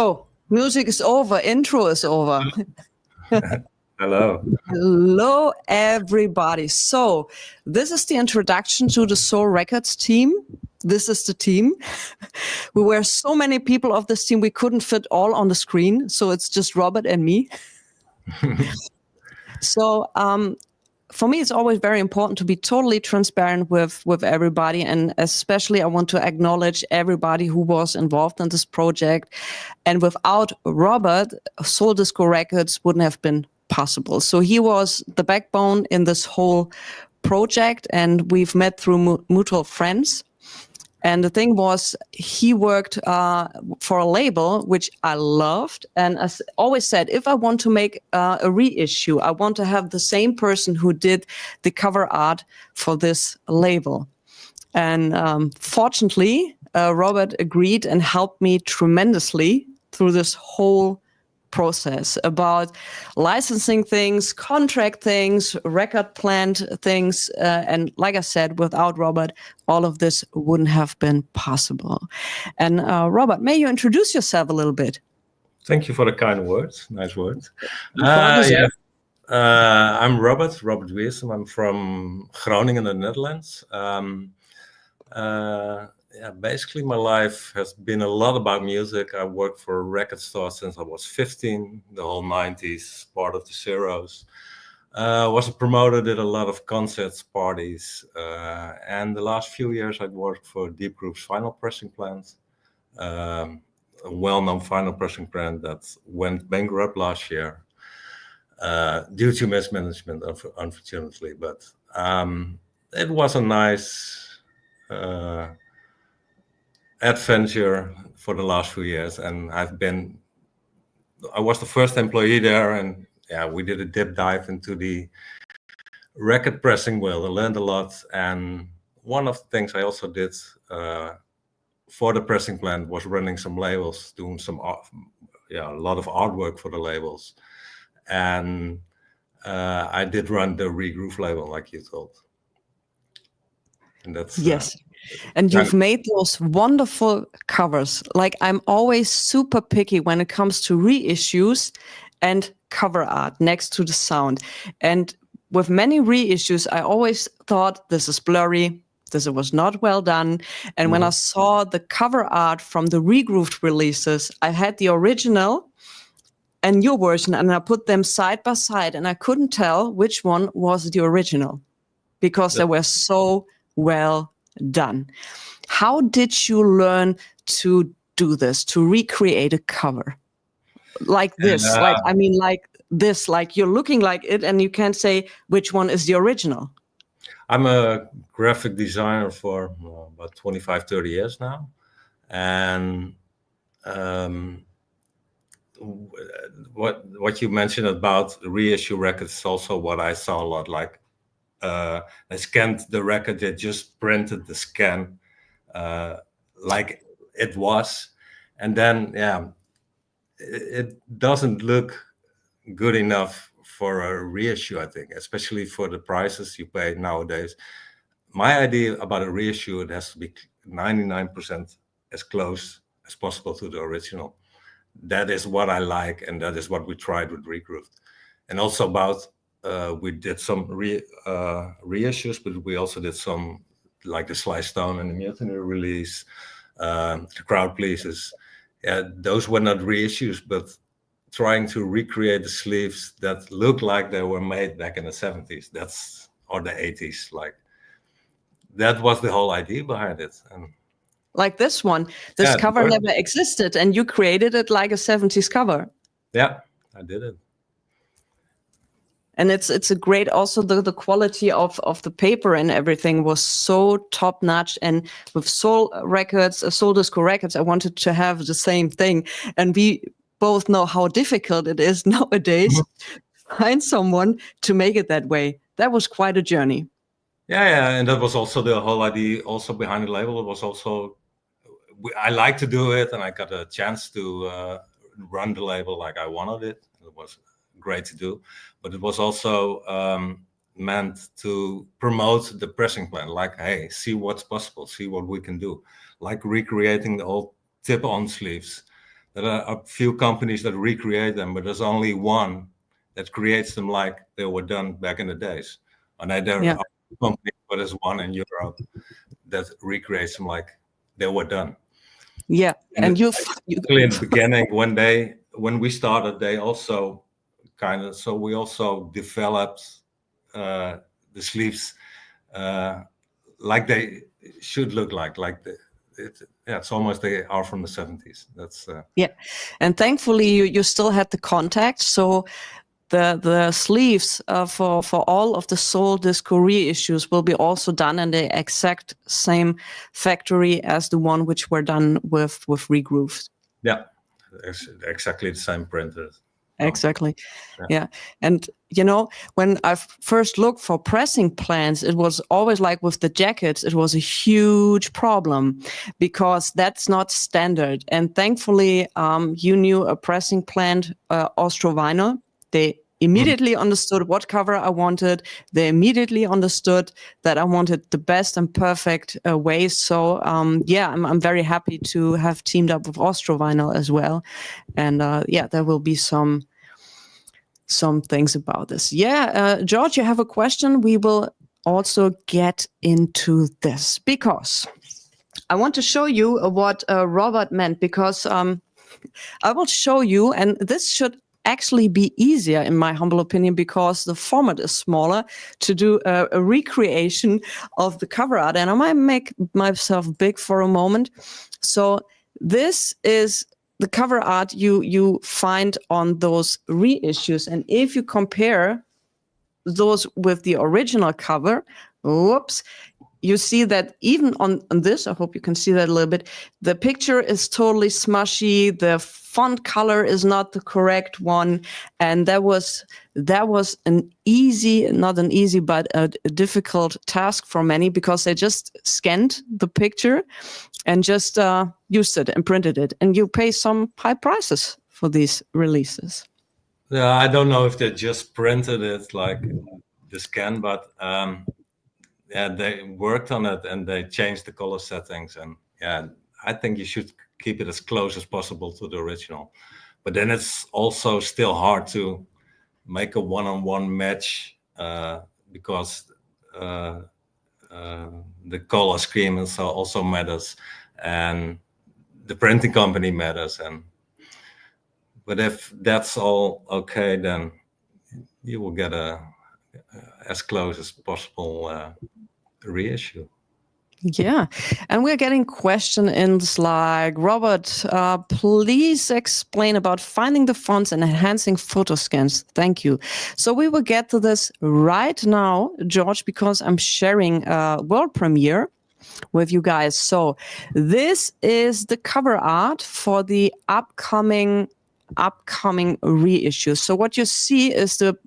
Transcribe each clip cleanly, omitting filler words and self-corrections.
Oh, music is over. Intro is over. Hello. Hello, everybody. So this is the introduction to the Soul Records team. This is the team. We were so many people of this team, we couldn't fit all on the screen. So it's just Robert and me. So for me, it's always very important to be totally transparent with everybody. And especially I want to acknowledge everybody who was involved in this project. And without Robert, SoulDisco Records wouldn't have been possible. So he was the backbone in this whole project, and we've met through mutual friends. And the thing was, he worked for a label, which I loved. And as always said, if I want to make a reissue, I want to have the same person who did the cover art for this label. And fortunately, Robert agreed and helped me tremendously through this whole process about licensing things, contract things, record plant things. And like I said, without Robert, all of this wouldn't have been possible. And Robert, may you introduce yourself a little bit? Thank you for the kind words. Nice words. I'm Robert Weersum. I'm from Groningen, the Netherlands. Basically my life has been a lot about music. I worked for a record store since I was 15, the whole 90s, part of the zeros. Was a promoter, did a lot of concerts, parties, and the last few years I worked for Deep Groove's vinyl pressing plant, a well-known vinyl pressing plant that went bankrupt last year due to mismanagement, unfortunately. But it was a nice adventure for the last few years, and I was the first employee there, and we did a deep dive into the record pressing world. I learned a lot, and one of the things I also did for the pressing plant was running some labels, doing some a lot of artwork for the labels, and I did run the Regroove label, like you told, and that's yes. And you've made those wonderful covers. Like, I'm always super picky when it comes to reissues and cover art next to the sound. And with many reissues, I always thought this is blurry, this was not well done. And when I saw the cover art from the regrooved releases, I had the original and your version, and I put them side by side, and I couldn't tell which one was the original because they were so well done. How did you learn to do this, to recreate a cover like this? Like you're looking like it and you can't say which one is the original. I'm a graphic designer for about 25, 30 years now. And what you mentioned about reissue records is also what I saw a lot. Like, they scanned the record, they just printed the scan like it was, and then it doesn't look good enough for a reissue, I think, especially for the prices you pay nowadays. My idea about a reissue, it has to be 99% as close as possible to the original. That is what I like, and that is what we tried with Regrooved. And also about we did some reissues, but we also did some, like the Sly Stone and the Mutiny release, the Crowd Pleases. Those were not reissues, but trying to recreate the sleeves that look like they were made back in the 70s, or the 80s. Like, that was the whole idea behind it. And like this one, this cover never existed, and you created it like a 70s cover. Yeah, I did it. And it's a great, also the quality of the paper and everything was so top notch. And with Soul Records, SoulDisco Records, I wanted to have the same thing. And we both know how difficult it is nowadays to find someone to make it that way. That was quite a journey. Yeah, and that was also the whole idea also behind the label. It was also, I like to do it, and I got a chance to run the label like I wanted it. It was great to do, but it was also meant to promote the pressing plant, like, hey, see what's possible, see what we can do, like recreating the old tip-on sleeves There are a few companies that recreate them, but there's only one that creates them like they were done back in the days. And there Yeah. are companies, but there's one in Europe that recreates them like they were done. Yeah, and you in the beginning when we started, they also we also developed the sleeves like they should look like it's almost they are from the 70s. That's yeah, and thankfully you still had the contact, so the sleeves for all of the SoulDisco reissues will be also done in the exact same factory as the one which were done with regrooved. Yeah, exactly the same printers. Exactly. Yeah. And, you know, when I first looked for pressing plans, it was always like with the jackets, it was a huge problem because that's not standard. And thankfully, you knew a pressing plant, Austro Vinyl. They immediately understood what cover I wanted. They immediately understood that I wanted the best and perfect way. So, yeah, I'm very happy to have teamed up with Austro Vinyl as well. And yeah, there will be some things about this. Yeah, George, you have a question? We will also get into this because I want to show you what Robert meant, because I will show you, and this should actually be easier in my humble opinion because the format is smaller, to do a recreation of the cover art. And I might make myself big for a moment. So this is the cover art you find on those reissues. And if you compare those with the original cover, whoops, you see that even on this, I hope you can see that a little bit, the picture is totally smushy. The font color is not the correct one. And that was an easy, not an easy, but a difficult task for many, because they just scanned the picture and just used it and printed it. And you pay some high prices for these releases. Yeah, I don't know if they just printed it like the scan, but yeah, they worked on it and they changed the color settings. And yeah, I think you should keep it as close as possible to the original. But then it's also still hard to make a one-on-one match because the color scheme also matters, and the printing company matters. But if that's all okay, then you will get as close as possible reissue. Yeah, and we're getting questions like, Robert, please explain about finding the fonts and enhancing photo scans. Thank you. So we will get to this right now, George, because I'm sharing a world premiere with you guys. So this is the cover art for the upcoming reissue. So what you see is the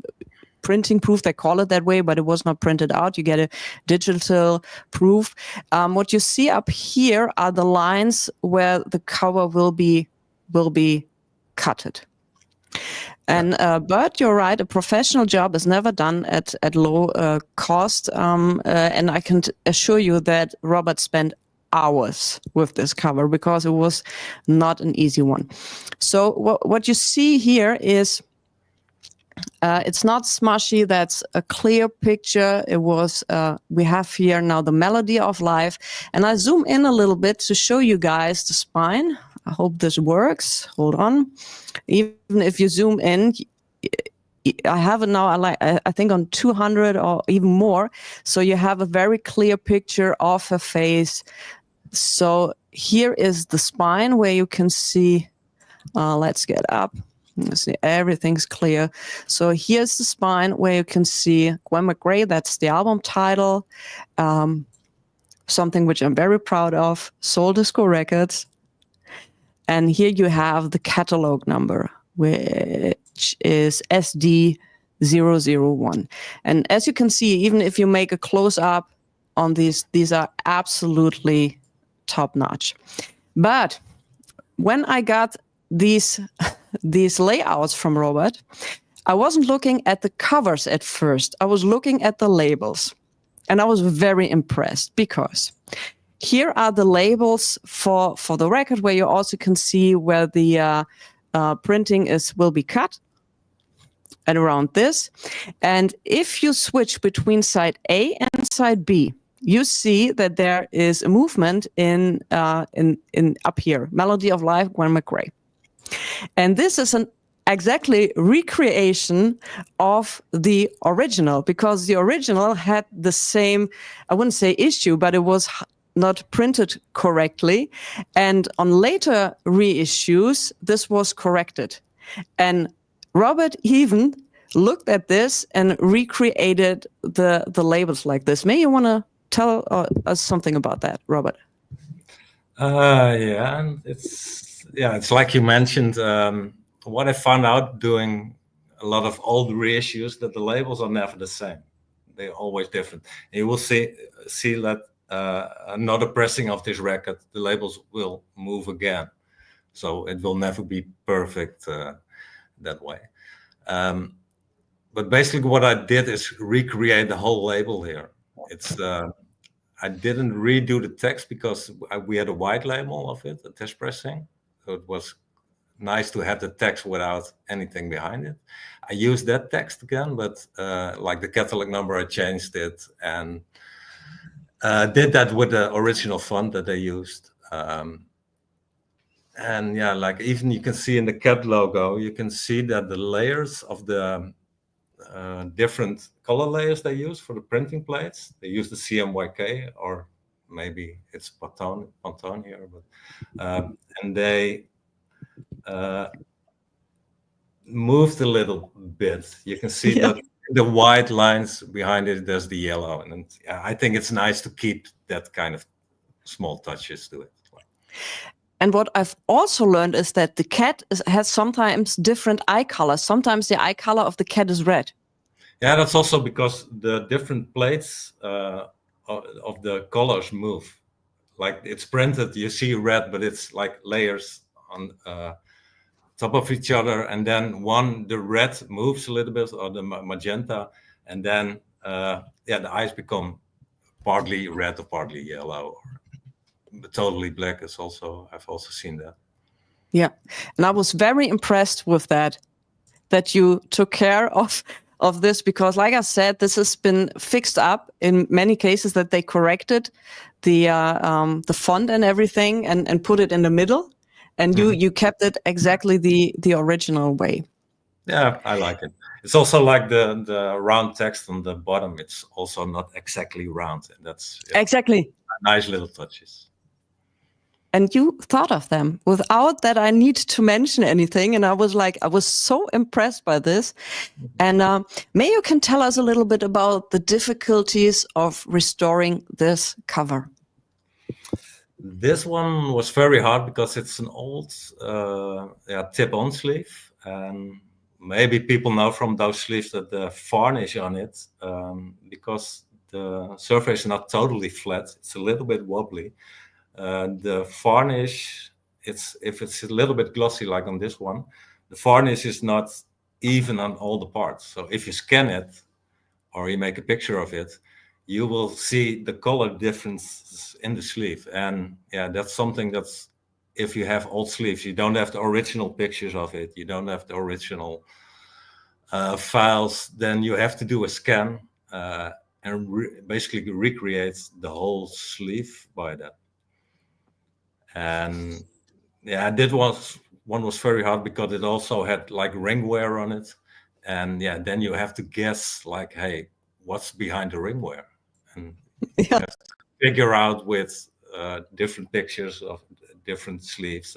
printing proof. They call it that way, but it was not printed out. You get a digital proof. What you see up here are the lines where the cover will be cutted. And but you're right, a professional job is never done at low cost. And I can assure you that Robert spent hours with this cover because it was not an easy one. So what you see here is it's not smushy. That's a clear picture. It was, we have here now the melody of life. And I zoom in a little bit to show you guys the spine. I hope this works. Hold on. Even if you zoom in, I have it now, I think on 200 or even more. So you have a very clear picture of her face. So here is the spine where you can see, let's get up. Let's see, everything's clear. So here's the spine where you can see Gwen McRae. That's the album title. Something which I'm very proud of, SoulDisco Records. And here you have the catalog number, which is SD001. And as you can see, even if you make a close-up on these are absolutely top-notch. But when I got these layouts from Robert, I wasn't looking at the covers at first. I was looking at the labels. And I was very impressed because here are the labels for the record, where you also can see where the printing will be cut, and around this. And if you switch between side A and side B, you see that there is a movement in up here, Melody of Life, Gwen McRae. And this is an exactly recreation of the original, because the original had the same, I wouldn't say issue, but it was not printed correctly. And on later reissues, this was corrected. And Robert even looked at this and recreated the labels like this. May you want to tell us something about that, Robert? Yeah, and it's like you mentioned. What I found out doing a lot of old reissues, that the labels are never the same. They're always different. And you will see that another pressing of this record, the labels will move again. So it will never be perfect that way. But basically what I did is recreate the whole label here. It's I didn't redo the text because we had a white label of it, a test pressing. So it was nice to have the text without anything behind it. I used that text again, but like the catalog number, I changed it and did that with the original font that they used. And yeah, like even you can see in the cat logo, you can see that the layers of the different color layers they use for the printing plates. They use the CMYK, or maybe it's Pantone here, but and they moved a little bit. You can see that the white lines behind it, there's the yellow, and I think it's nice to keep that kind of small touches to it. And what I've also learned is that the cat has sometimes different eye colors. Sometimes the eye color of the cat is red. Yeah, that's also because the different plates of the colors move. Like it's printed, you see red, but it's like layers on top of each other. And then the red moves a little bit, or the magenta. And then, the eyes become partly red or partly yellow. Totally black is also, I've also seen that. Yeah, and I was very impressed with that you took care of this, because like I said, this has been fixed up in many cases, that they corrected the font and everything and put it in the middle, and you kept it exactly the original way. Yeah, I like it. It's also like the round text on the bottom. It's also not exactly round, and that's exactly nice little touches. And you thought of them without that I need to mention anything. And I was so impressed by this. And may you can tell us a little bit about the difficulties of restoring this cover? This one was very hard because it's an old tip-on sleeve. And maybe people know from those sleeves that the varnish on it, because the surface is not totally flat, it's a little bit wobbly. The varnish, if it's a little bit glossy like on this one, the varnish is not even on all the parts. So if you scan it or you make a picture of it, you will see the color differences in the sleeve. And yeah, that's something that's, if you have old sleeves, you don't have the original pictures of it, you don't have the original files, then you have to do a scan and basically recreate the whole sleeve by that. And yeah, one was very hard because it also had like ring wear on it. And yeah, then you have to guess like, hey, what's behind the ring wear? And you have to figure out with different pictures of different sleeves.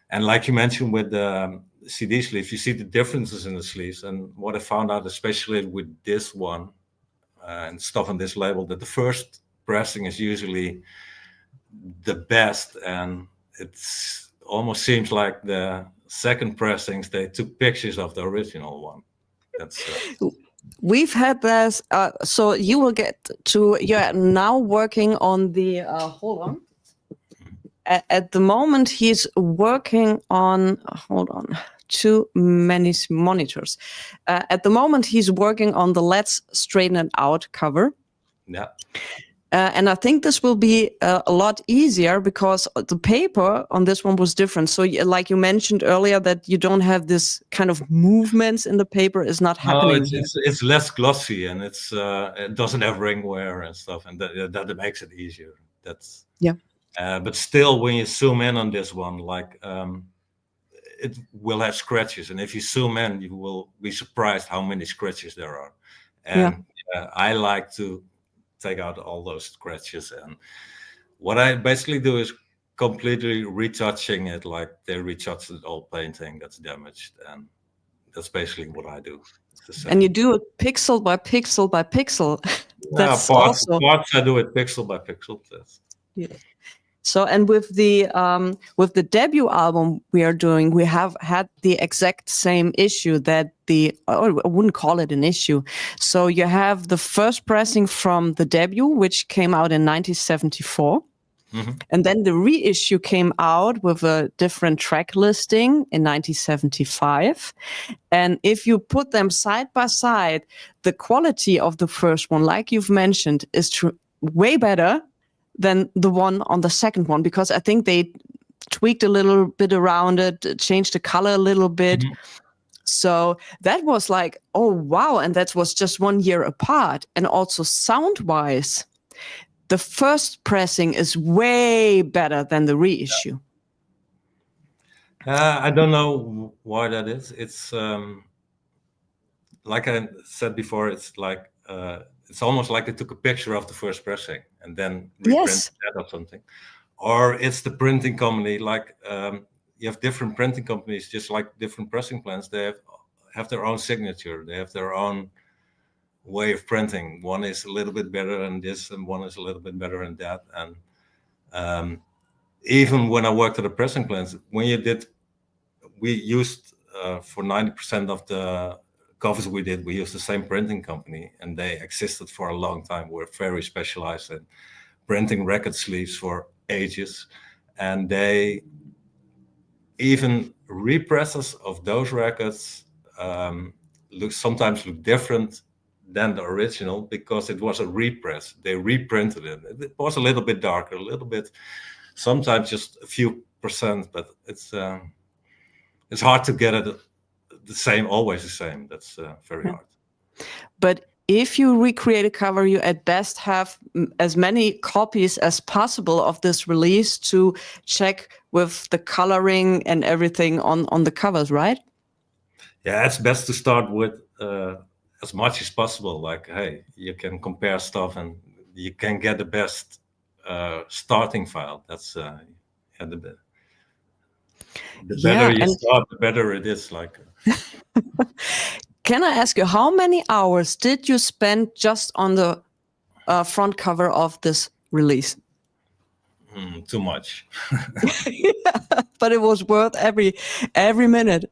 And like you mentioned with the CD sleeves, you see the differences in the sleeves. And what I found out, especially with this one and stuff on this label, that the first pressing is usually the best, and it's almost seems like the second pressings, they took pictures of the original one. That's we've had this, so you will get to, you're now working on the hold on, at the moment he's working on, hold on, too many monitors. At the moment he's working on the Let's Straighten It Out cover. Yeah. And I think this will be a lot easier because the paper on this one was different. So like you mentioned earlier that you don't have this kind of movements in the paper is not No, happening here. it's less glossy, and it doesn't have ring wear and stuff, and that makes it easier. That's Yeah. But still, when you zoom in on this one, like it will have scratches, and if you zoom in, you will be surprised how many scratches there are. And I like to take out all those scratches, and what I basically do is completely retouching it, like they retouch the old painting that's damaged, and that's basically what I do. And you do it pixel by pixel by pixel. That's parts also I do it pixel by pixel. yeah. So, and with the debut album we are doing, we have had the exact same issue that I wouldn't call it an issue. So you have the first pressing from the debut, which came out in 1974. Mm-hmm. And then the reissue came out with a different track listing in 1975. And if you put them side by side, the quality of the first one, like you've mentioned, is way better than the one on the second one, because I think they tweaked a little bit around it, changed the color a little bit. Mm-hmm. So that was like, oh, wow. And that was just 1 year apart. And also sound-wise, the first pressing is way better than the reissue. I don't know why that is. It's like I said before, it's like it's almost like they took a picture of the first pressing and then reprinted that or something. Or it's the printing company, like you have different printing companies, just like different pressing plants. They have their own signature. They have their own way of printing. One is a little bit better than this, and one is a little bit better than that. And even when I worked at a pressing plant, we used for 90% of the covers we used the same printing company, and they existed for a long time. We're very specialized in printing record sleeves for ages, and they even represses of those records sometimes look different than the original because it was a repress. They reprinted it. It was a little bit darker, a little bit, sometimes just a few percent, but it's hard to get it the same, always the same. That's very hard. But if you recreate a cover, you at best have as many copies as possible of this release to check with the coloring and everything on the covers, right? Yeah, it's best to start with as much as possible. Like, hey, you can compare stuff and you can get the best starting file. That's the better you start, the better it is. Like, can I ask you, how many hours did you spend just on the front cover of this release? Too much. Yeah, but it was worth every minute.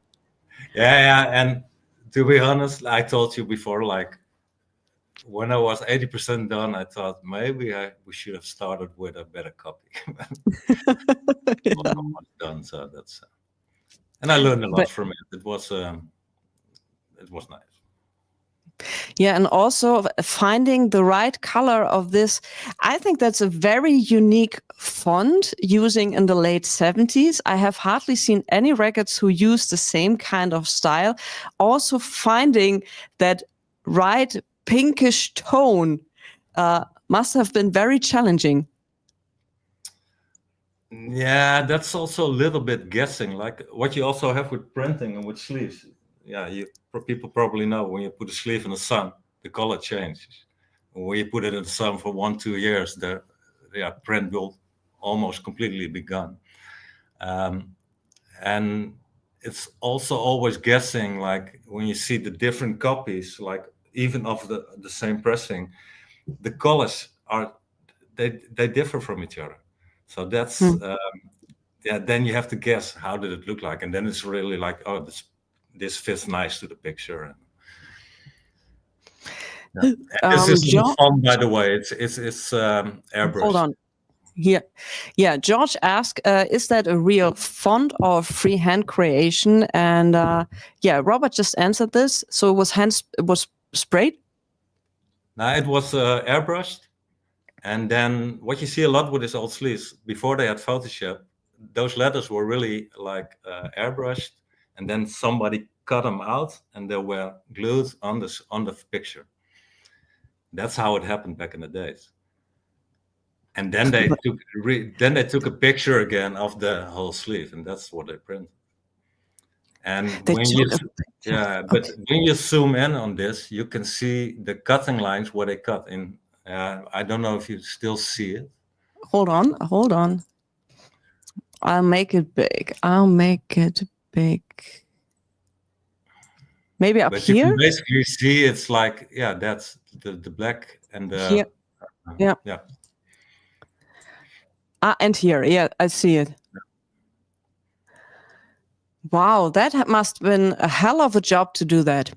Yeah, and to be honest, I told you before, like when I was 80% done, I thought maybe we should have started with a better copy. Almost done, so that's and I learned a lot from it. It was nice. Yeah, and also finding the right color of this, I think that's a very unique font using in the late 70s. I have hardly seen any records who use the same kind of style. Also finding that right pinkish tone must have been very challenging. Yeah, that's also a little bit guessing, like what you also have with printing and with sleeves. Yeah, people probably know when you put a sleeve in the sun, the color changes. When you put it in the sun for 1-2 years, the print will almost completely be gone. And it's also always guessing, like when you see the different copies, like even of the same pressing, the colors they differ from each other. So that's then you have to guess how did it look like, and then it's really like, oh, this fits nice to the picture. And this is fun, by the way. It's airbrush. Hold on. Yeah. George asked, is that a real font or freehand creation? And Robert just answered this. So it was sprayed? No, it was airbrushed. And then what you see a lot with these old sleeves, before they had Photoshop, those letters were really like airbrushed, and then somebody cut them out and they were glued on the picture. That's how it happened back in the days. And then they took a picture again of the whole sleeve, and that's what they printed. And They when took you a picture. yeah, but when you zoom in on this, you can see the cutting lines where they cut in. I don't know if you still see it. Hold on. I'll make it big. I'll make it big. Maybe up But you can here? basically see it's like, yeah, that's the black and Here. the Yeah. yeah. And here. Yeah, I see it. Wow, that must have been a hell of a job to do that.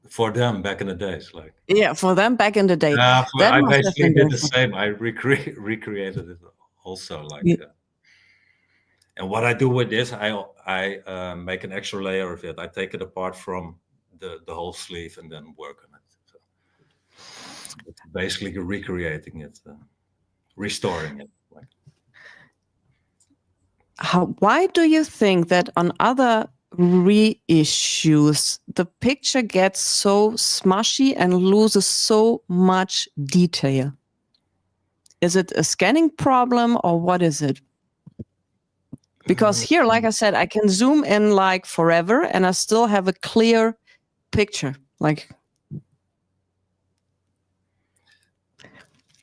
For them back in the days, like. Yeah, for them back in the day. That I must have basically been did the difficult. same. I recreated it also, like. Yeah. And what I do with this, I make an extra layer of it. I take it apart from the whole sleeve and then work on it. So it's basically recreating it, restoring it. Like. Why do you think that on other reissues the picture gets so smushy and loses so much detail? Is it a scanning problem or what is it? Because here, like I said, I can zoom in like forever and I still have a clear picture. Like,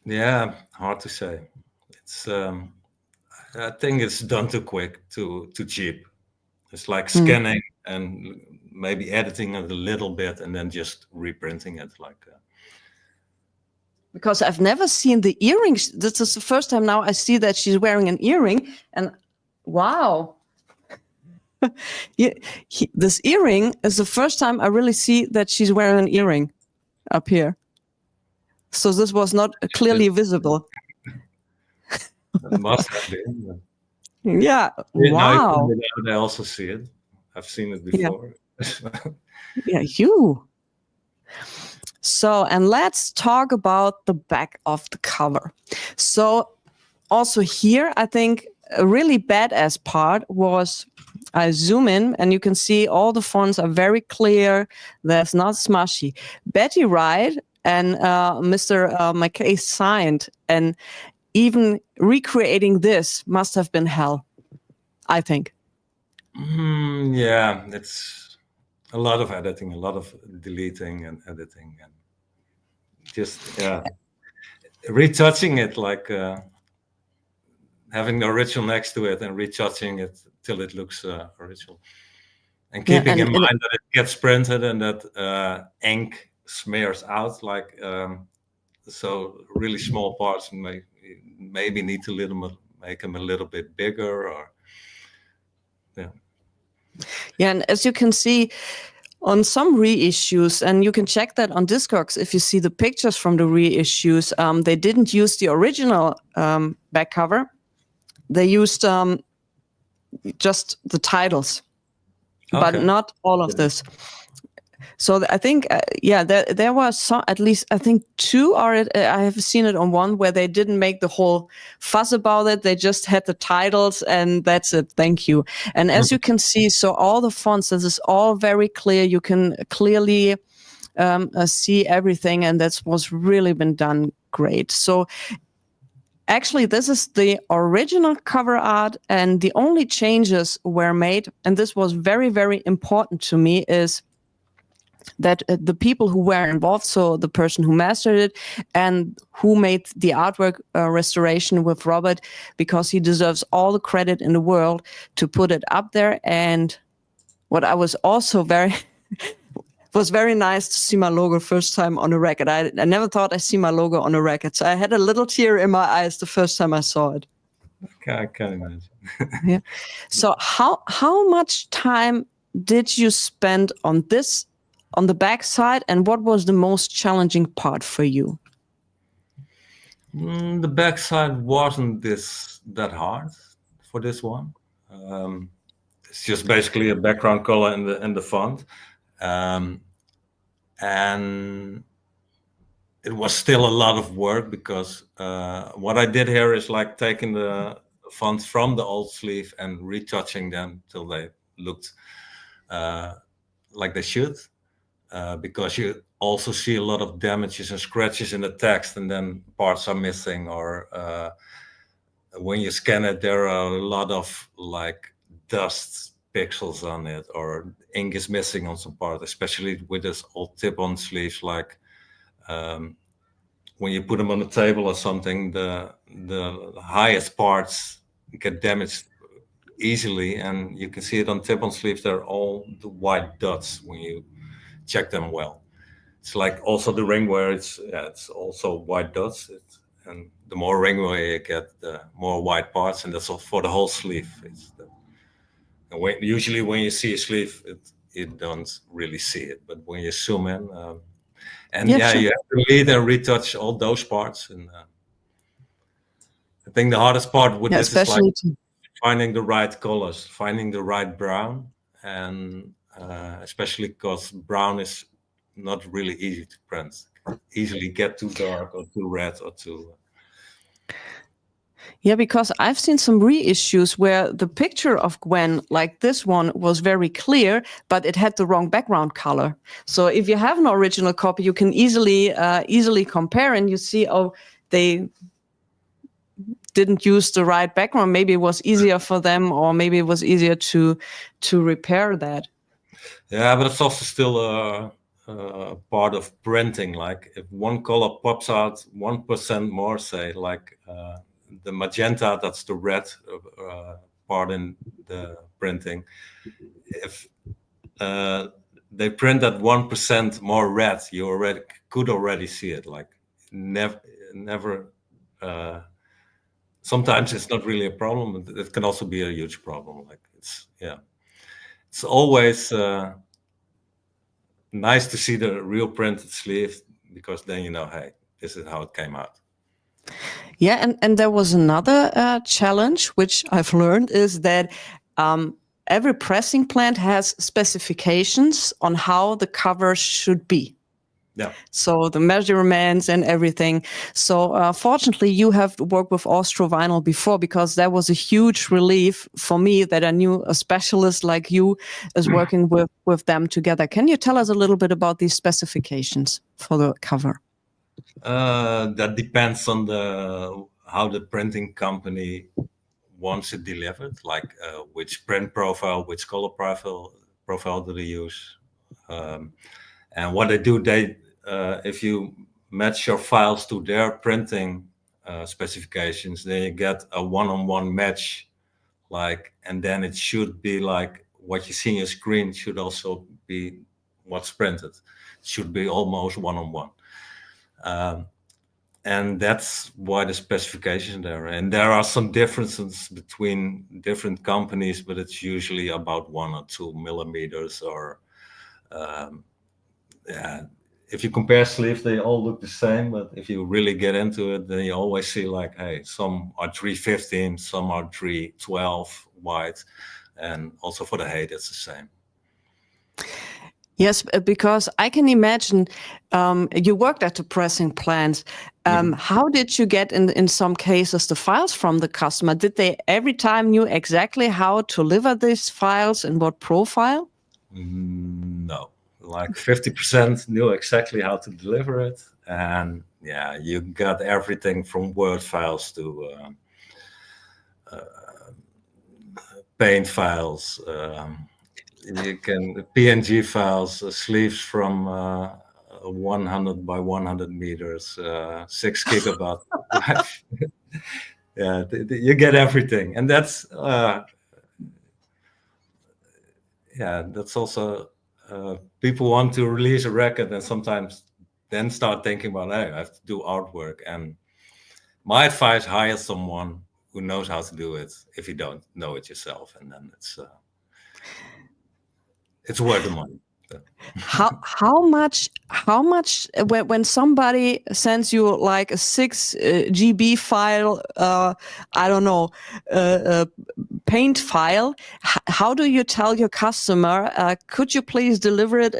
yeah, hard to say. It's I think it's done too quick, too cheap. It's like scanning and maybe editing it a little bit and then just reprinting it like. Because I've never seen the earrings. This is the first time now I see that she's wearing an earring, and wow. This earring is the first time I really see that she's wearing an earring up here. So this was not clearly visible. It must have been. Yeah. Now Wow. I also see it. I've seen it before. Yeah, you. So, and let's talk about the back of the cover. So also here, I think a really badass part was I zoom in and you can see all the fonts are very clear. There's not smushy. Betty Wright and Mr. McKay signed, and even recreating this must have been hell, I think. Yeah, it's a lot of editing, a lot of deleting and editing, and just retouching it, like having the original next to it and retouching it till it looks original, and keeping in mind that it gets printed and that ink smears out, like so really small parts maybe need to make them a little bit bigger, or and as you can see on some reissues, and you can check that on Discogs if you see the pictures from the reissues, they didn't use the original back cover. They used just the titles, but not all of this. So I think, there was some, at least I think two, or I have seen it on one where they didn't make the whole fuss about it. They just had the titles and that's it. Thank you. And as you can see, so all the fonts, this is all very clear. You can clearly see everything, and that's what's really been done great. So actually, this is the original cover art, and the only changes were made, and this was very, very important to me, is that the people who were involved, so the person who mastered it and who made the artwork restoration with Robert, because he deserves all the credit in the world to put it up there. And what I was also was very nice to see my logo first time on a record. I never thought I'd see my logo on a record, so I had a little tear in my eyes the first time I saw it. I can imagine. Yeah. So how much time did you spend on this, on the back side, and what was the most challenging part for you? The back side wasn't that hard for this one. It's just basically a background color and the font, and it was still a lot of work because what I did here is like taking the fonts from the old sleeve and retouching them till they looked like they should. Because you also see a lot of damages and scratches in the text, and then parts are missing, or when you scan it, there are a lot of like dust pixels on it, or ink is missing on some part, especially with this old tip-on sleeves. Like when you put them on a table or something, the highest parts get damaged easily, and you can see it on tip-on sleeves. They're all the white dots when you check them well. It's like also the ring wear. It's also white dots. And the more ring wear you get, the more white parts, and that's all for the whole sleeve. Usually when you see a sleeve, you don't really see it, but when you zoom in, Sure. you have to lead and retouch all those parts. And I think the hardest part with this is like finding the right colors, finding the right brown, and especially because brown is not really easy to print. Easily get too dark or too red or too. Yeah, because I've seen some reissues where the picture of Gwen, like this one, was very clear, but it had the wrong background color. So if you have an original copy, you can easily compare, and you see, oh, they didn't use the right background. Maybe it was easier for them, or maybe it was easier to repair that. Yeah, but it's also still part of printing. Like if one color pops out 1% more, say, like the magenta, that's the red part in the printing. If they print at 1% more red, you could already see it. Like never. Sometimes it's not really a problem. It can also be a huge problem. Like it's always nice to see the real printed sleeve, because then you know, hey, this is how it came out. Yeah, and there was another challenge which I've learned, is that every pressing plant has specifications on how the cover should be. Yeah. So the measurements and everything. So fortunately, you have worked with Austro Vinyl before, because that was a huge relief for me that I knew a specialist like you is working with them together. Can you tell us a little bit about these specifications for the cover? That depends on how the printing company wants it delivered, like which print profile, which color profile do they use, and what they do. If you match your files to their printing specifications, then you get a one-on-one match, and then it should be like what you see on your screen should also be what's printed. It should be almost one-on-one. And that's why the specifications there. And there are some differences between different companies, but it's usually about 1 or 2 millimeters. Or if you compare sleeves, they all look the same. But if you really get into it, then you always see like, hey, some are 315, some are 312 wide, and also for the height, it's the same. Yes, because I can imagine you worked at the pressing plant. How did you get, in some cases, the files from the customer? Did they every time knew exactly how to deliver these files and what profile? No, like 50% knew exactly how to deliver it. And yeah, you got everything from Word files to paint files. You can PNG files, sleeves from 100 by 100 meters, 6 gigabyte. Yeah, you get everything, and that's that's also people want to release a record, and sometimes then start thinking about, hey, I have to do artwork. And my advice: hire someone who knows how to do it. If you don't know it yourself, and then it's worth the money. How much when somebody sends you like a 6 GB file, I don't know, paint file, how do you tell your customer, could you please deliver it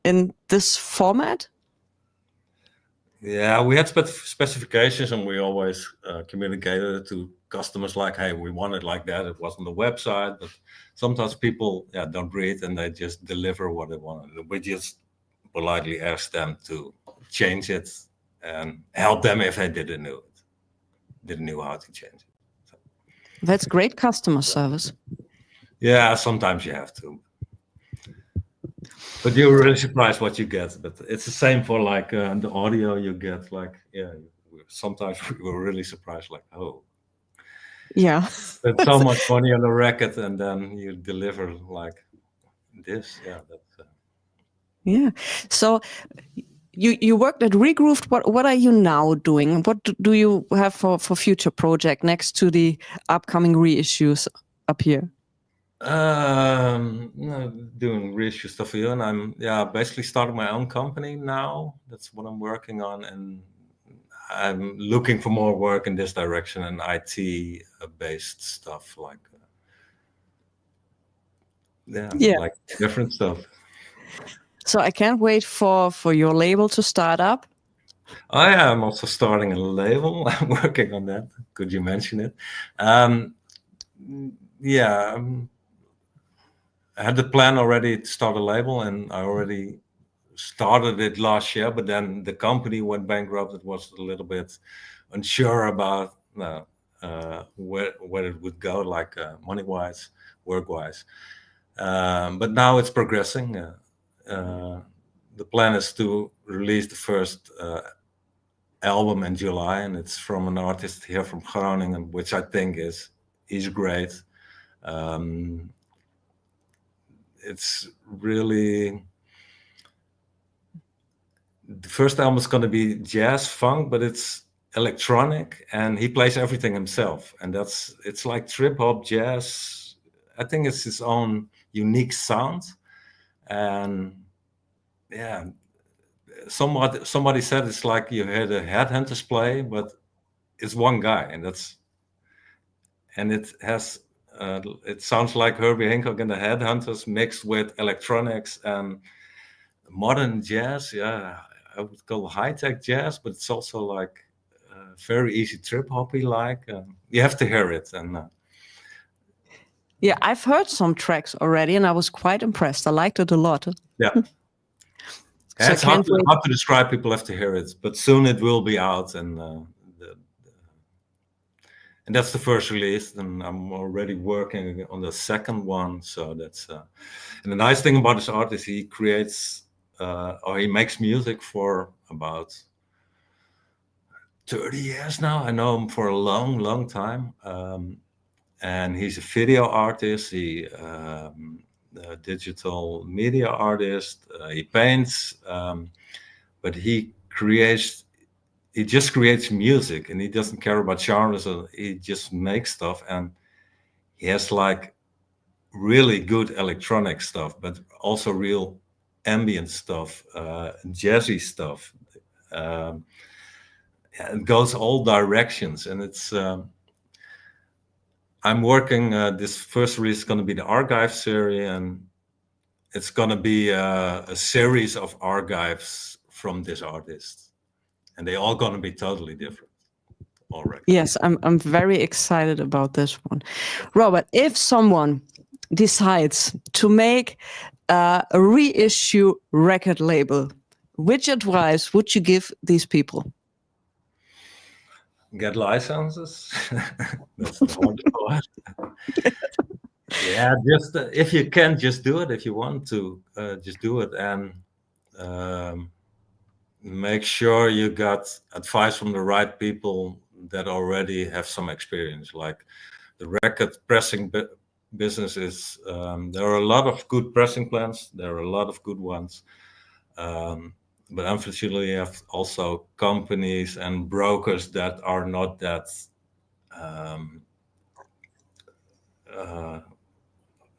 in this format? Yeah, we had specifications, and we always communicated it to customers like, "Hey, we want it like that." It was on the website, but sometimes people, yeah, don't read and they just deliver what they want. We just politely ask them to change it and help them if they didn't know how to change it. So, That's great customer service. yeah, sometimes you have to. But you're really surprised what you get. But it's the same for like the audio you get. Like, yeah, sometimes we were really surprised. Like, oh, Yeah. spend so much money on a record, and then you deliver like this. Yeah, that's. Yeah. So you worked at Regrooved. What are you now doing? What do you have for future project next to the upcoming reissues up here? No, doing reissue stuff here, and I'm basically starting my own company now. That's what I'm working on, and I'm looking for more work in this direction and IT based stuff like like different stuff. So I can't wait for your label to start up. I'm also starting a label. I'm working on that. Could you mention it? Yeah, I had the plan already to start a label, and I already started it last year. But then the company went bankrupt. It was a little bit unsure about where it would go, like money wise, work wise. But now it's progressing. The plan is to release the first album in July, and it's from an artist here from Groningen, which I think is great. It's really, the first album is going to be jazz funk, but it's electronic, and he plays everything himself, and it's like trip hop jazz. I think it's his own unique sound, and yeah, somebody said it's like you heard a Headhunters play, but it's one guy, and it has it sounds like Herbie Hancock and the Headhunters mixed with electronics and modern jazz. Yeah, I would call high-tech jazz, but it's also like very easy trip hoppy. Like you have to hear it, and yeah, I've heard some tracks already, and I was quite impressed. I liked it a lot. Yeah. So it's hard to describe. People have to hear it, but soon it will be out, and that's the first release. And I'm already working on the second one. So that's and the nice thing about this artist, he creates or he makes music for about 30 years now. I know him for a long, long time. And he's a video artist. He a digital media artist. He paints, but he just creates music, and he doesn't care about genres. He just makes stuff, and he has like really good electronic stuff, but also real ambient stuff, jazzy stuff. It goes all directions, and it's. I'm working. This first release is going to be the Archive series, and it's going to be a series of archives from this artist, and they're all going to be totally different. Already. Yes, I'm very excited about this one, Robert. If someone decides to make a reissue record label, which advice would you give these people? Get licenses. That's the hard part. Yeah, just if you can, just do it. If you want to, just do it, and make sure you got advice from the right people that already have some experience. Like the record pressing business is, there are a lot of good pressing plants. There are a lot of good ones. But unfortunately, you have also companies and brokers that are not that.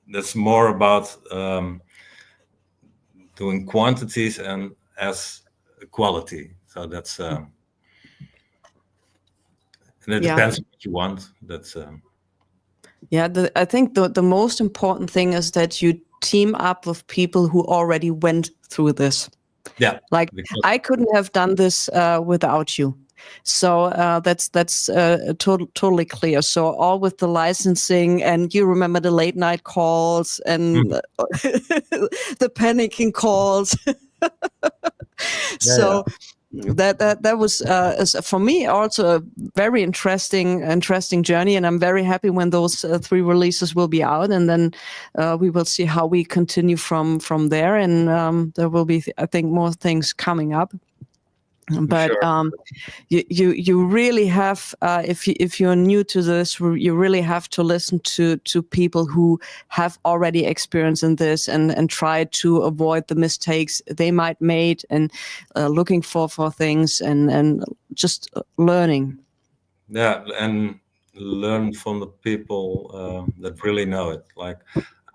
That's more about doing quantities and as quality. So that's and it depends on what you want. That's I think the most important thing is that you team up with people who already went through this. Yeah, Like because I couldn't have done this without you. So that's totally clear. So all with the licensing, and you remember the late night calls and Mhm. the panicking calls. Yeah, yeah, So that was for me also a very interesting journey, and I'm very happy when those 3 releases will be out, and then we will see how we continue from there, and there will be, I think, more things coming up. But sure. you really have, if you're new to this, you really have to listen to people who have already experience in this, and try to avoid the mistakes they might made, and looking for things, and just learning. Yeah, and learn from the people that really know it, like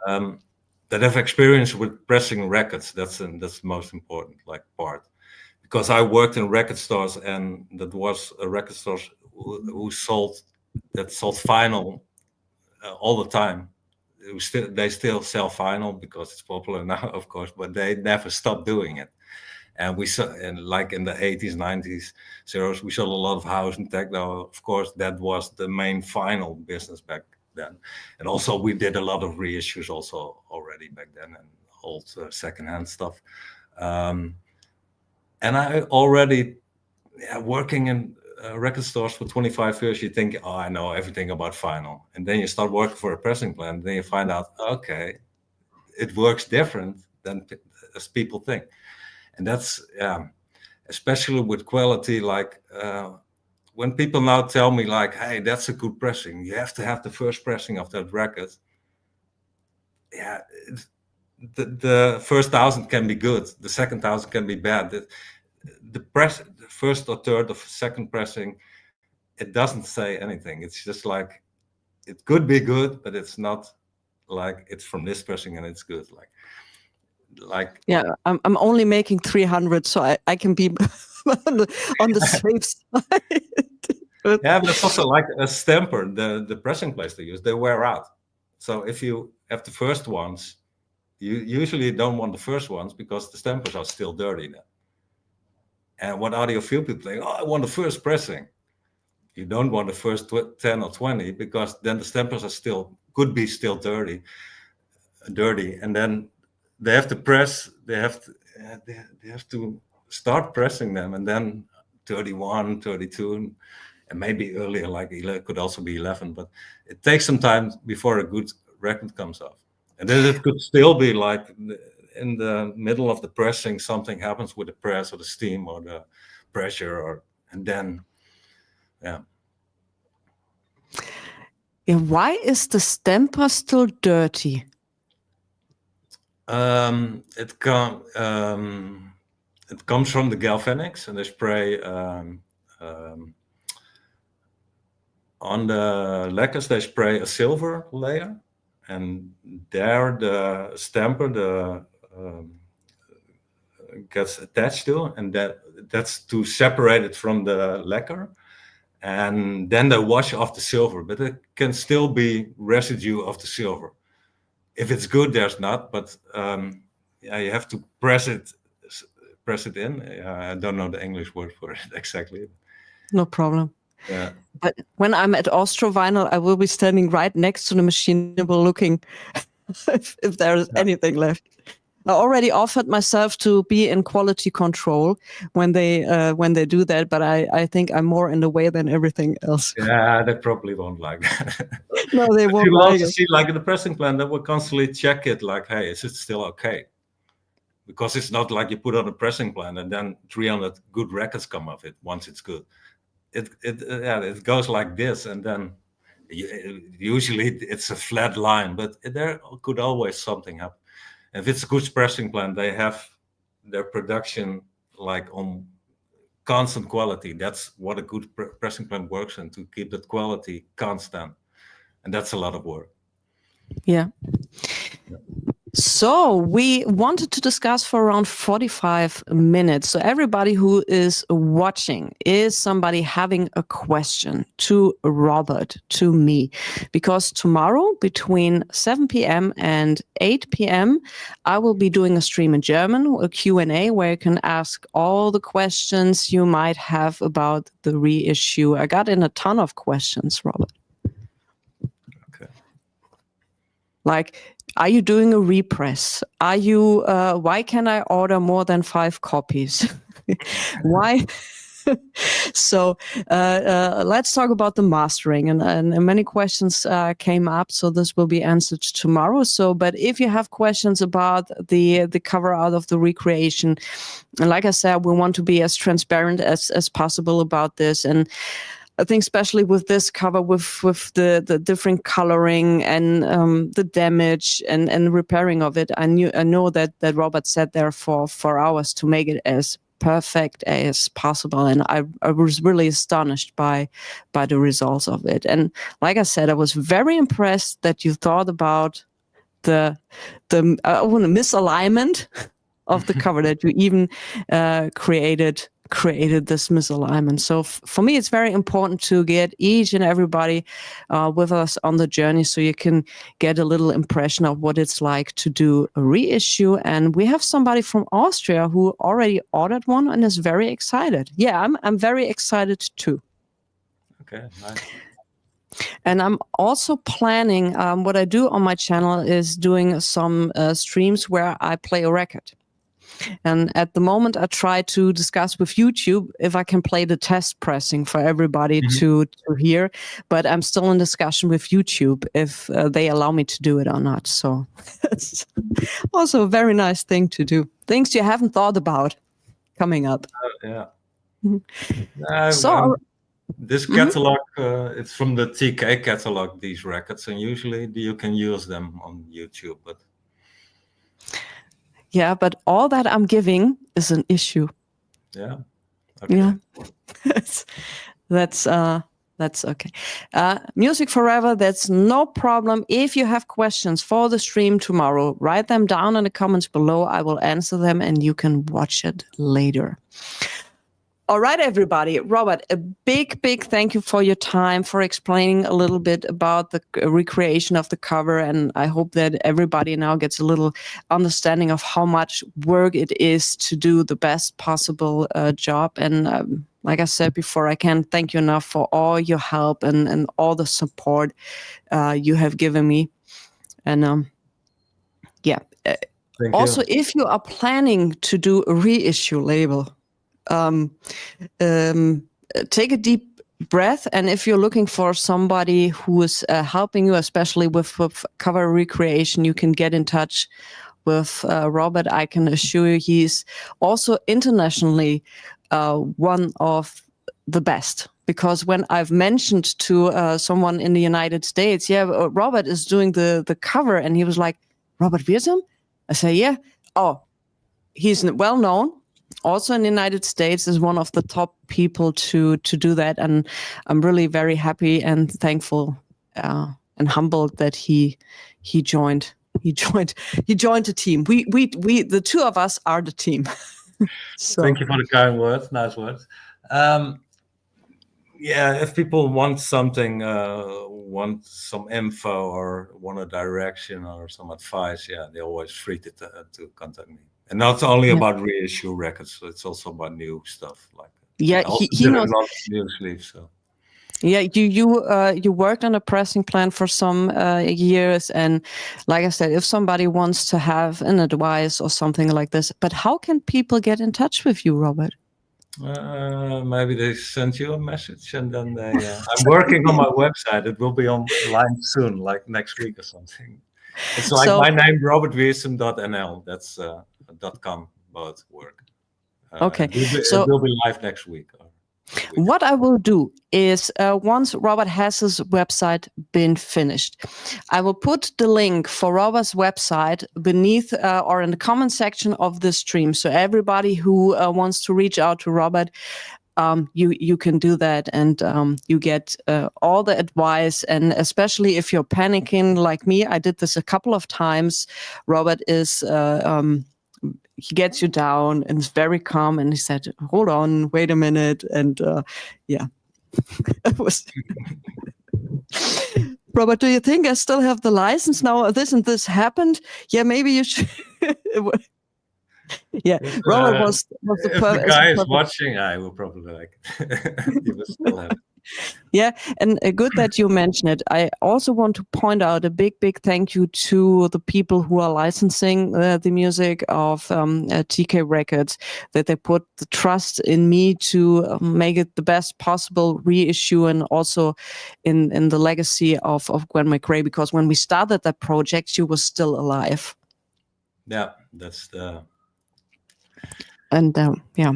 that have experience with pressing records. That's the most important like part. Because I worked in record stores, and that was a record store who sold vinyl all the time. They still sell vinyl because it's popular now, of course, but they never stopped doing it. And we saw, and like in the 80s, 90s, zeros, we sold a lot of house and techno. Of course, that was the main vinyl business back then. And also, we did a lot of reissues also already back then, and old secondhand stuff. Um, and I already, yeah, working in record stores for 25 years, you think, oh, I know everything about vinyl. And then you start working for a pressing plant, then you find out, okay, it works different than as people think. And that's, yeah, especially with quality, like when people now tell me like, hey, that's a good pressing, you have to have the first pressing of that record. Yeah, the first 1,000 can be good, the second 1,000 can be bad. The first or third of second pressing, it doesn't say anything. It's just like, it could be good, but it's not like it's from this pressing and it's good. Like Yeah, I'm only making 300, so I can be on the safe side. But yeah, but it's also like a stamper. The pressing plates they use, they wear out. So if you have the first ones, you usually don't want the first ones because the stampers are still dirty then. And what audiophile people think, oh, I want the first pressing. You don't want the first 10 or 20 because then the stampers are still, could be still dirty, and then they have to press. They have to start pressing them, and then 31, 32, and maybe earlier, like it could also be 11. But it takes some time before a good record comes off, and then it could still be like in the middle of the pressing, something happens with the press or the steam or the pressure, and then yeah. yeah, why is the stamper still dirty? It comes from the galvanics, and they spray on the lacquers. They spray a silver layer, and there the stamper gets attached to, and that's to separate it from the lacquer. And then they wash off the silver, but it can still be residue of the silver. If it's good, there's not, but yeah, you have to press it in. I don't know the English word for it exactly. No problem. Yeah. But when I'm at Austro Vinyl, I will be standing right next to the machine, looking if there is anything left. I already offered myself to be in quality control when they do that, but I think I'm more in the way than everything else. Yeah, they probably won't like that. No, they But won't you will like also it. see, like in the pressing plant, they will constantly check it, like, hey, is it still okay? Because it's not like you put on a pressing plant and then 300 good records come of it once it's good. It goes like this, and then usually it's a flat line, but there could always something happen. If it's a good pressing plant, they have their production like on constant quality. That's what a good pressing plant works in, to keep that quality constant, and that's a lot of work. Yeah. So we wanted to discuss for around 45 minutes. So everybody who is watching, is somebody having a question to Robert, to me? Because tomorrow between 7 p.m. and 8 p.m., I will be doing a stream in German, a Q&A, where you can ask all the questions you might have about the reissue. I got in a ton of questions, Robert. Okay. Like, are you doing a repress? Are you? Why can I order more than 5 copies? Why? So let's talk about the mastering, and many questions came up. So this will be answered tomorrow. So, but if you have questions about the cover out of the recreation, and like I said, we want to be as transparent as possible about this. And I think especially with this cover, with the different coloring and the damage and repairing of it, I know that Robert sat there for hours to make it as perfect as possible, and I was really astonished by the results of it. And like I said, I was very impressed that you thought about the misalignment of the cover, that you even created this misalignment. So for me, it's very important to get each and everybody with us on the journey, so you can get a little impression of what it's like to do a reissue. And we have somebody from Austria who already ordered one and is very excited. Yeah, I'm very excited too. Okay, nice. And I'm also planning, what I do on my channel is doing some streams where I play a record. And at the moment, I try to discuss with YouTube if I can play the test pressing for everybody to hear. But I'm still in discussion with YouTube if they allow me to do it or not. So it's also a very nice thing to do. Things you haven't thought about coming up. Yeah. So this catalog, it's from the TK catalog, these records, and usually you can use them on YouTube. But yeah, but all that I'm giving is an issue. Yeah. Okay. Yeah. That's okay. Music forever, that's no problem. If you have questions for the stream tomorrow, write them down in the comments below. I will answer them and you can watch it later. All right, everybody. Robert, a big thank you for your time, for explaining a little bit about the recreation of the cover. And I hope that everybody now gets a little understanding of how much work it is to do the best possible job. And like I said before, I can't thank you enough for all your help and all the support you have given me. And yeah. Also, if you are planning to do a reissue label, take a deep breath, and if you're looking for somebody who is helping you, especially with cover recreation, you can get in touch with Robert. I can assure you he's also internationally one of the best, because when I've mentioned to someone in the United States, yeah, Robert is doing the cover, and he was like, Robert Wiersum? I say, yeah. Oh, he's well known. Also in the United States, is one of the top people to do that, and I'm really very happy and thankful and humbled that he joined. He joined the team. We the two of us are the team. So. Thank you for the kind words, nice words. Yeah, if people want something, want some info or want a direction or some advice, yeah, they're always free to contact me. And not only about reissue records, it's also about new stuff. Like he knows new sleeves. So. Yeah, you worked on a pressing plan for some years, and like I said, if somebody wants to have an advice or something like this, but how can people get in touch with you, Robert? Maybe they send you a message, and then they. I'm working on my website. It will be online soon, like next week or something. It's like my name, robertwiersum.nl. That's .com, both work. Okay, it will be live next week. What I will do is, once Robert has his website been finished, I will put the link for Robert's website beneath or in the comment section of this stream. So everybody who wants to reach out to Robert, you can do that, and you get all the advice. And especially if you're panicking like me, I did this a couple of times. Robert is he gets you down and is very calm, and he said, hold on, wait a minute. And yeah, it was Robert, do you think I still have the license now? This and this happened. Yeah, maybe you should. Yeah, Robert was the if the guy is watching, I will probably like you will still have it. Yeah, and good that you mentioned it. I also want to point out a big thank you to the people who are licensing the music of TK Records, that they put the trust in me to make it the best possible reissue, and also in the legacy of Gwen McRae, because when we started that project, she was still alive. Yeah, that's the... And yeah.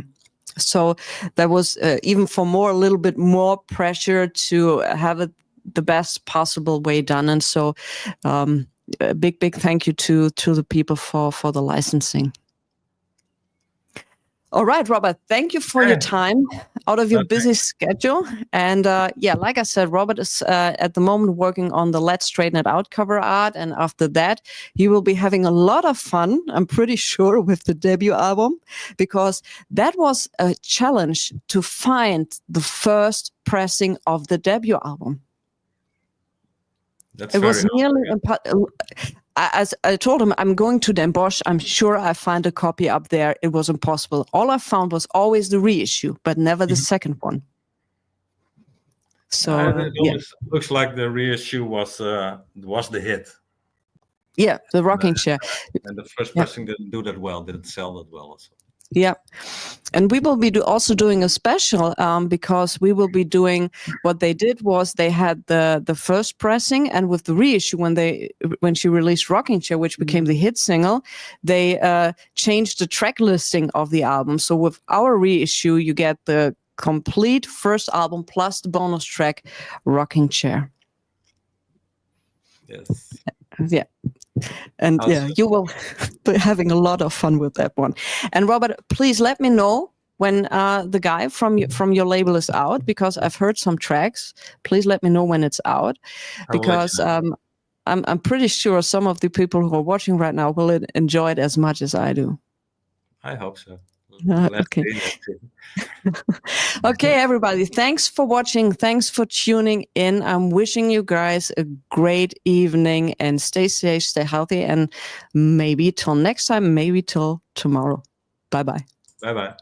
So there was even for a little bit more pressure to have it the best possible way done. And so a big thank you to the people for the licensing. All right, Robert, thank you for your time out of your busy schedule. And yeah, like I said, Robert is at the moment working on the Let's Straighten It Out cover art. And after that, he will be having a lot of fun, I'm pretty sure, with the debut album, because that was a challenge to find the first pressing of the debut album. That's it was nearly impossible. As I told him, I'm going to Den Bosch. I'm sure I find a copy up there. It was impossible. All I found was always the reissue, but never the second one. So it looks like the reissue was the hit. Yeah, the rocking chair. And the first pressing didn't do that well. Didn't sell that well also. Yeah, and we will be also doing a special because we will be doing what they did was they had the first pressing, and with the reissue when she released Rocking Chair, which became the hit single, they changed the track listing of the album. So with our reissue, you get the complete first album plus the bonus track Rocking Chair. Yes. Yeah. And awesome. Yeah, you will be having a lot of fun with that one. And Robert, please let me know when the guy from your label is out, because I've heard some tracks. Please let me know when it's out, because I'm pretty sure some of the people who are watching right now will enjoy it as much as I do. I hope so. Okay. Okay, everybody. Thanks for watching. Thanks for tuning in. I'm wishing you guys a great evening, and stay safe, stay healthy, and maybe till next time, maybe till tomorrow. Bye-bye. Bye-bye.